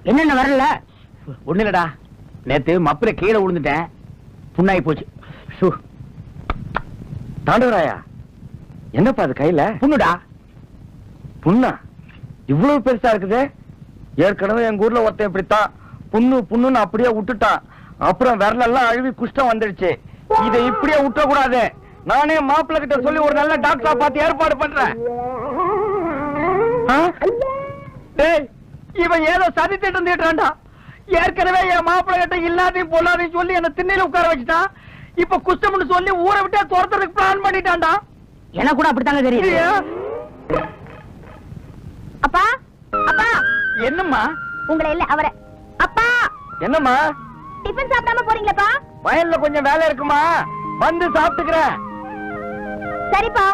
என்னென்ன வரல? ஒண்ணு இல்லடா, நேத்து மப்பில கீழே விழுந்துட்டேன், புண்ணாகி போச்சு. தாண்டவராயா, என்னப்பா அது கையில? புண்ணுடா. புண்ணா? இவ்வளவு பெருசா இருக்குது. ஏற்கனவே எங்க ஊர்ல ஒருத்தன் இப்படித்தான் புண்ணு புண்ணுன்னு அப்படியே விட்டுட்டான். அப்புறம் விரலெல்லாம் அழுவி குஷ்டம் வந்துடுச்சு. இதை இப்படியே விட்ட கூடாது. நானே மாப்பிள்ள கிட்ட சொல்லி ஒரு நல்ல டாக்டரா பார்த்து ஏற்பாடு பண்றேன். இவன் ஏதோ சதி திட்டம் தீட்டுறான்டா. ஏற்கனவே என் மாப்பிள்ள கிட்ட இல்லாதையும் பொல்லாதையும் சொல்லி என்ன திண்ணையில உட்கார வச்சுட்டான். இப்ப குஷ்டம்னு சொல்லி ஊரை விட்டே துரத்துறதுக்கு பிளான் பண்ணிட்டான்டா. எனக்கு கூட அப்படித்தாங்க தெரியும். அப்பா அப்பா. என்னம்மா? உங்களை இல்ல அவரை. அப்பா. என்னம்மா? டிபன் சாப்பிடாம போறீங்களப்பா? வயல்ல கொஞ்சம் வேலை இருக்குமா, வந்து சாப்பிட்டுக்கிறேன். சரிப்பா.